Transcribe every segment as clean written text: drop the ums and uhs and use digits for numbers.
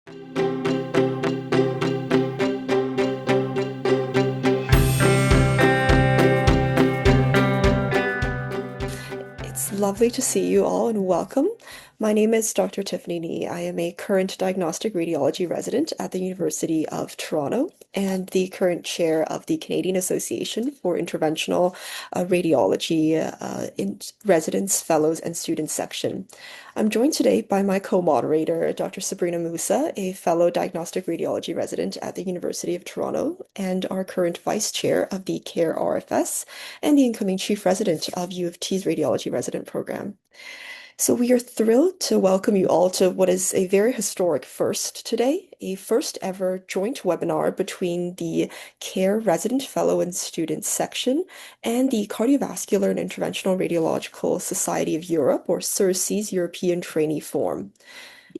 It's lovely to see you all and welcome. My name is Dr. Tiffany Nee. I am a current diagnostic radiology resident at the University of Toronto and the current chair of the Canadian Association for Interventional Radiology in Residents, Fellows, and Students section. I'm joined today by my co-moderator, Dr. Sabrina Musa, a fellow diagnostic radiology resident at the University of Toronto and our current vice chair of the CAIR-RFS and the incoming chief resident of U of T's radiology resident program. So we are thrilled to welcome you all to what is a very historic first today, a first ever joint webinar between the CARE Resident Fellow and Students section and the Cardiovascular and Interventional Radiological Society of Europe, or CERSI's European Trainee Forum.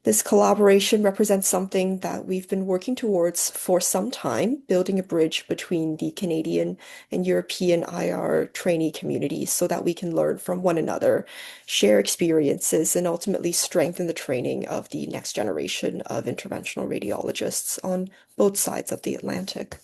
This collaboration represents something that we've been working towards for some time, building a bridge between the Canadian and European IR trainee communities so that we can learn from one another, share experiences, and ultimately strengthen the training of the next generation of interventional radiologists on both sides of the Atlantic.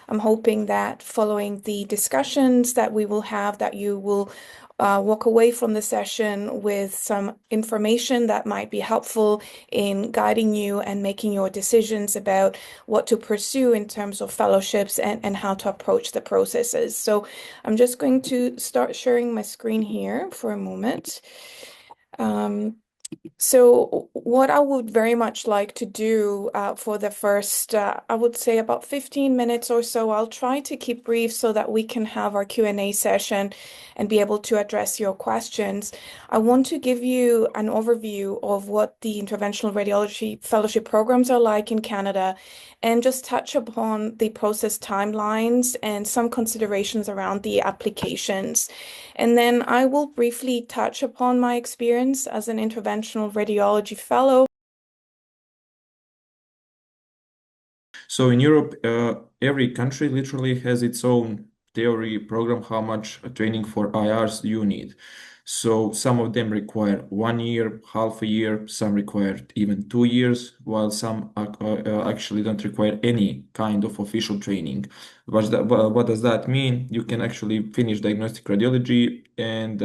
I'm hoping that following the discussions that we will have, that you will walk away from the session with some information that might be helpful in guiding you and making your decisions about what to pursue in terms of fellowships and how to approach the processes. So I'm just going to start sharing my screen here for a moment. So what I would very much like to do for the first, I would say about 15 minutes or so, I'll try to keep brief so that we can have our Q&A session and be able to address your questions. I want to give you an overview of what the interventional radiology fellowship programs are like in Canada and just touch upon the process timelines and some considerations around the applications. And then I will briefly touch upon my experience as an interventional radiology fellow. So in Europe, every country literally has its own theory program, how much training for IRs you need. So some of them require 1 year, half a year, some require even 2 years, while some actually don't require any kind of official training. What does that mean? You can actually finish diagnostic radiology and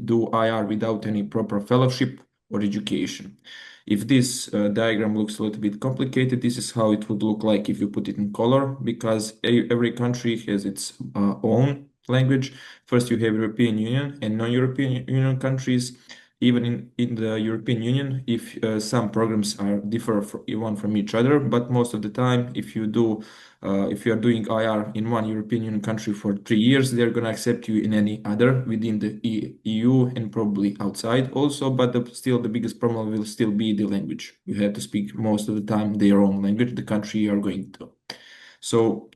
do IR without any proper fellowship or education. If this diagram looks a little bit complicated, this is how it would look like if you put it in color, because every country has its own language. First, you have European Union and non-European Union countries. Even in the European Union, if some programs differ one from each other, but most of the time, if you are doing IR in one European Union country for 3 years, they're going to accept you in any other within the EU and probably outside also. But still, the biggest problem will still be the language. You have to speak most of the time their own language, the country you are going to. So,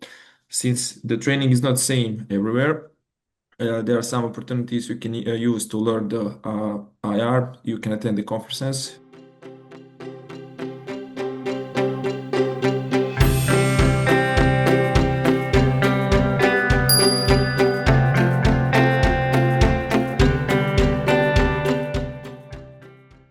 since the training is not same everywhere, there are some opportunities you can use to learn the IR. You can attend the conferences.